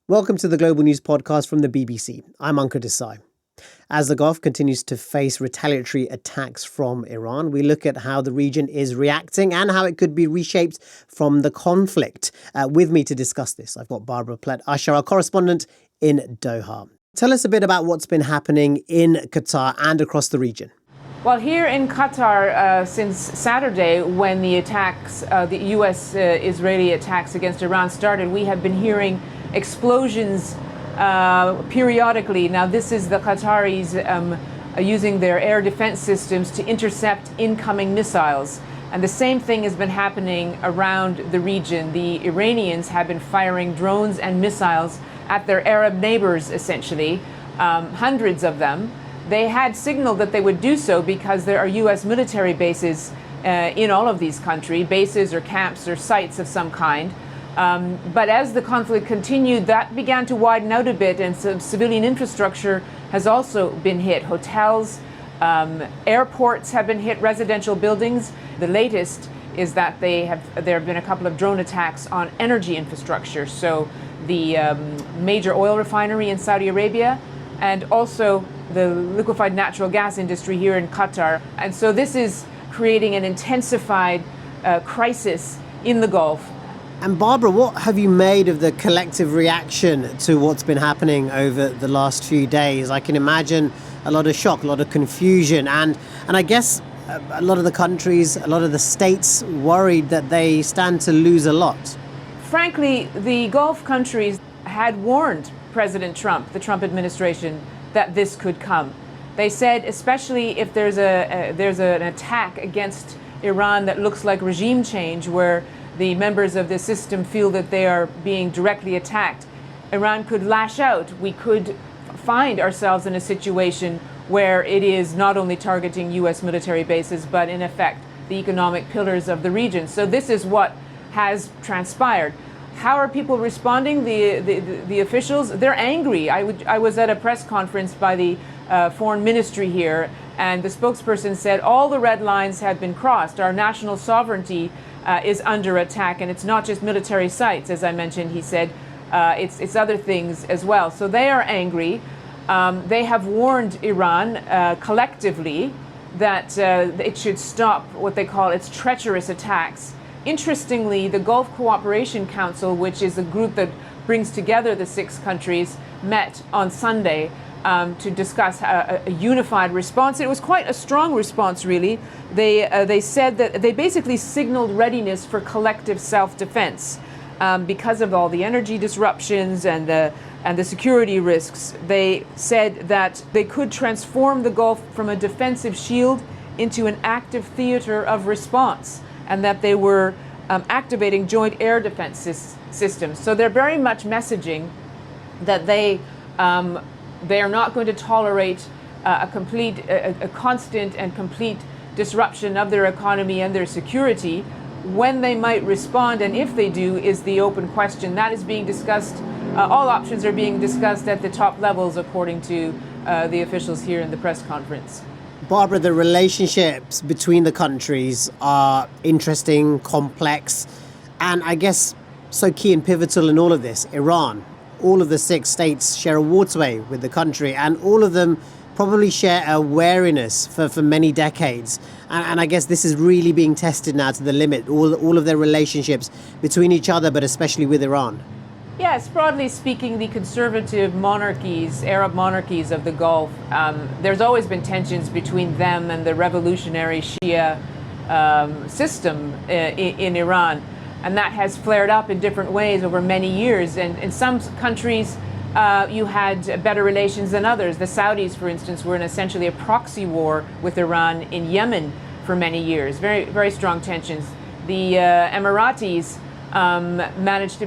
Welcome to the Global News Podcast from the BBC. I'm Ankur Desai. As the Gulf continues to face retaliatory attacks from Iran, we look at how the region is reacting and how it could be reshaped from the conflict. With me to discuss this, I've got Barbara Plett-Usher, our correspondent in Doha. Tell us a bit about what's been happening in Qatar and across the region. Well, here in Qatar, since Saturday, when the attacks, the U.S.-Israeli attacks against Iran started, we have been hearing explosions periodically. Now, this is the Qataris using their air defense systems to intercept incoming missiles. And the same thing has been happening around the region. The Iranians have been firing drones and missiles at their Arab neighbors, essentially, hundreds of them. They had signaled that they would do so because there are U.S. military bases in all of these countries, bases or camps or sites of some kind. But as the conflict continued, that began to widen out a bit, and some civilian infrastructure has also been hit. Hotels, airports have been hit, residential buildings. The latest is that there have been a couple of drone attacks on energy infrastructure. So the major oil refinery in Saudi Arabia, and also the liquefied natural gas industry here in Qatar. And so this is creating an intensified crisis in the Gulf. And Barbara, what have you made of the collective reaction to what's been happening over the last few days? I can imagine a lot of shock, a lot of confusion, and I guess a lot of the countries, a lot of the states worried that they stand to lose a lot. Frankly, the Gulf countries had warned President Trump, the Trump administration, that this could come. They said, especially if there's an attack against Iran that looks like regime change, where the members of the system feel that they are being directly attacked, Iran could lash out. We could find ourselves in a situation where it is not only targeting U.S. military bases, but in effect, the economic pillars of the region. So this is what has transpired. How are people responding? The officials, they're angry. I was at a press conference by the foreign ministry here, and the spokesperson said all the red lines have been crossed. Our national sovereignty is under attack, and it's not just military sites, as I mentioned. He said it's other things as well. So they are angry. They have warned Iran collectively that it should stop what they call its treacherous attacks. Interestingly, the Gulf Cooperation Council, which is a group that brings together the 6 countries, met on Sunday to discuss a unified response. It was quite a strong response, really. They said that they basically signaled readiness for collective self-defense because of all the energy disruptions and the security risks. They said that they could transform the Gulf from a defensive shield into an active theater of response, and that they were activating joint air defense systems. So they're very much messaging that they are not going to tolerate a constant and complete disruption of their economy and their security. When they might respond, and if they do, is the open question. That is being discussed. All options are being discussed at the top levels, according to the officials here in the press conference. Barbara, the relationships between the countries are interesting, complex, and I guess so key and pivotal in all of this. Iran, all of the 6 states share a waterway with the country, and all of them probably share a wariness for many decades. And I guess this is really being tested now to the limit, all of their relationships between each other, but especially with Iran. Yes, broadly speaking, the conservative monarchies, Arab monarchies of the Gulf, there's always been tensions between them and the revolutionary Shia system in Iran. And that has flared up in different ways over many years. And in some countries, you had better relations than others. The Saudis, for instance, were in essentially a proxy war with Iran in Yemen for many years. Very, very strong tensions. The Emiratis managed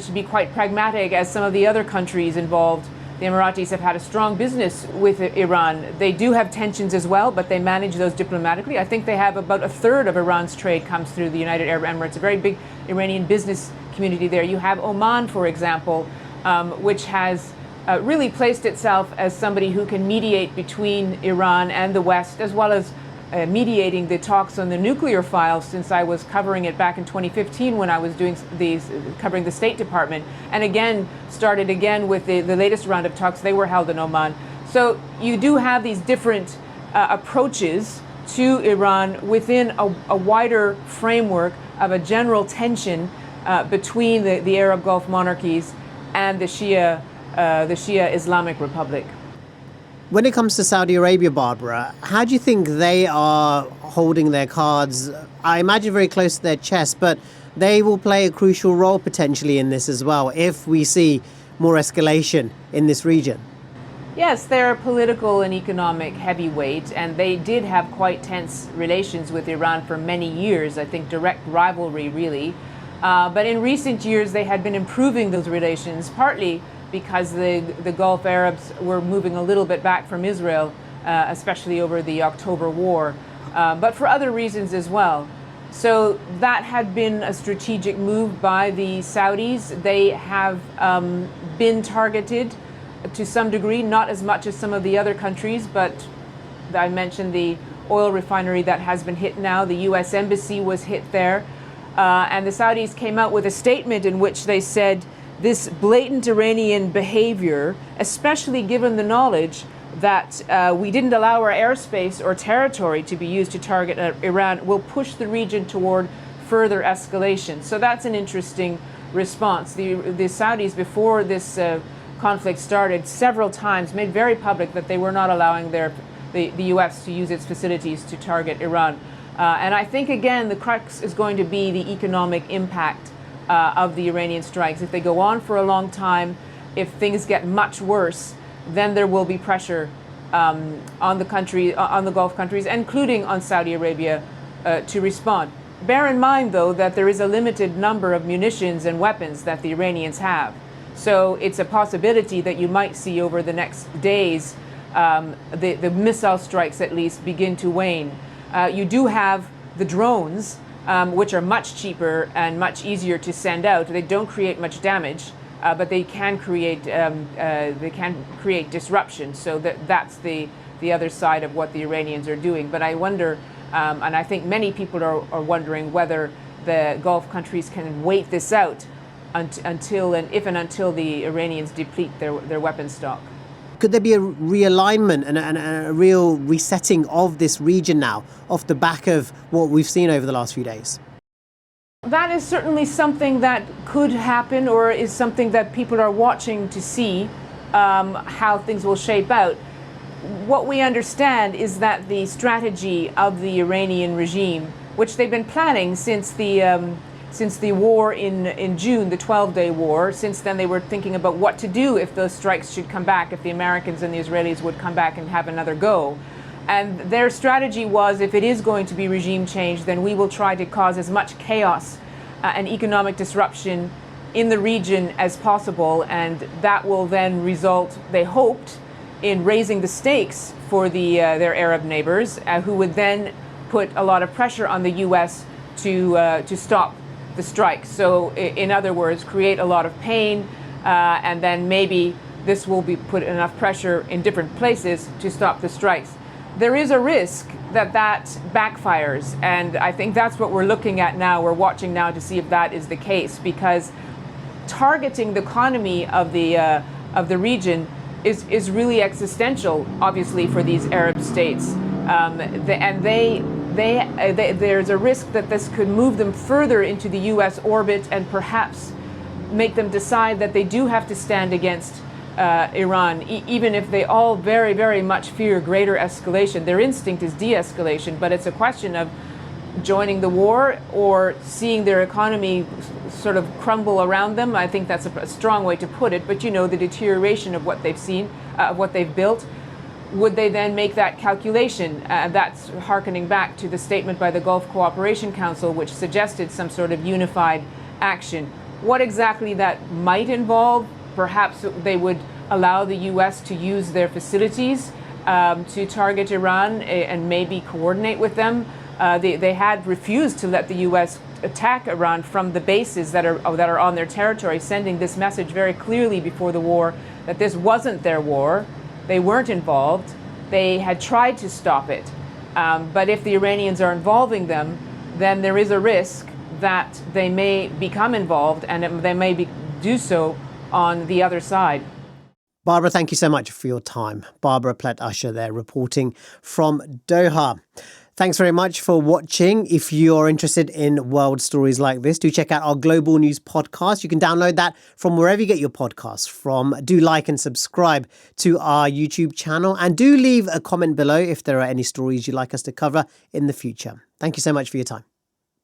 to be quite pragmatic, as some of the other countries involved. The Emiratis have had a strong business with Iran. They do have tensions as well, but they manage those diplomatically. I think they have about a third of Iran's trade comes through the United Arab Emirates, a very big Iranian business community there. You have Oman, for example, which has really placed itself as somebody who can mediate between Iran and the West, as well as mediating the talks on the nuclear file since I was covering it back in 2015 when I was doing covering the State Department, and again started again with the latest round of talks. They were held in Oman. So you do have these different approaches to Iran within a wider framework of a general tension between the Arab Gulf monarchies and the Shia Islamic Republic. When it comes to Saudi Arabia, Barbara, how do you think they are holding their cards? I imagine very close to their chest, but they will play a crucial role potentially in this as well if we see more escalation in this region. Yes, they're a political and economic heavyweight, and they did have quite tense relations with Iran for many years, I think direct rivalry really. But in recent years, they had been improving those relations, partly because the Gulf Arabs were moving a little bit back from Israel, especially over the October War, but for other reasons as well. So that had been a strategic move by the Saudis. They have been targeted to some degree, not as much as some of the other countries, but I mentioned the oil refinery that has been hit now. The U.S. Embassy was hit there. And the Saudis came out with a statement in which they said this blatant Iranian behavior, especially given the knowledge that we didn't allow our airspace or territory to be used to target Iran, will push the region toward further escalation. So that's an interesting response. The Saudis, before this conflict started, several times made very public that they were not allowing the U.S. to use its facilities to target Iran. And I think, again, the crux is going to be the economic impact of the Iranian strikes. If they go on for a long time, if things get much worse, then there will be pressure on the Gulf countries, including on Saudi Arabia, to respond. Bear in mind, though, that there is a limited number of munitions and weapons that the Iranians have. So it's a possibility that you might see over the next days the missile strikes at least begin to wane. You do have the drones, which are much cheaper and much easier to send out. They don't create much damage, but they can create disruption. So that's the other side of what the Iranians are doing. But I wonder, and I think many people are wondering whether the Gulf countries can wait this out until the Iranians deplete their weapons stock. Could there be a realignment and a real resetting of this region now off the back of what we've seen over the last few days? That is certainly something that could happen, or is something that people are watching to see how things will shape out. What we understand is that the strategy of the Iranian regime, which they've been planning since the war in June, the 12-day war. Since then, they were thinking about what to do if those strikes should come back, if the Americans and the Israelis would come back and have another go. And their strategy was, if it is going to be regime change, then we will try to cause as much chaos and economic disruption in the region as possible. And that will then result, they hoped, in raising the stakes for their Arab neighbors, who would then put a lot of pressure on the U.S. to stop the strike. So in other words, create a lot of pain, and then maybe this will be put enough pressure in different places to stop the strikes. There is a risk that backfires, and I think that's what we're looking at now. We're watching now to see if that is the case, because targeting the economy of the region is really existential, obviously, for these Arab states, there's a risk that this could move them further into the U.S. orbit and perhaps make them decide that they do have to stand against Iran, even if they all very, very much fear greater escalation. Their instinct is de-escalation, but it's a question of joining the war or seeing their economy sort of crumble around them. I think that's a strong way to put it, but the deterioration of what they've seen, what they've built. Would they then make that calculation? That's hearkening back to the statement by the Gulf Cooperation Council, which suggested some sort of unified action. What exactly that might involve? Perhaps they would allow the U.S. to use their facilities to target Iran and maybe coordinate with them. They had refused to let the U.S. attack Iran from the bases that are on their territory, sending this message very clearly before the war that this wasn't their war. They weren't involved. They had tried to stop it. But if the Iranians are involving them, then there is a risk that they may become involved, and they may do so on the other side. Barbara, thank you so much for your time. Barbara Plett-Usher there, reporting from Doha. Thanks very much for watching. If you're interested in world stories like this, do check out our Global News podcast. You can download that from wherever you get your podcasts from. Do like and subscribe to our YouTube channel, and do leave a comment below if there are any stories you'd like us to cover in the future. Thank you so much for your time.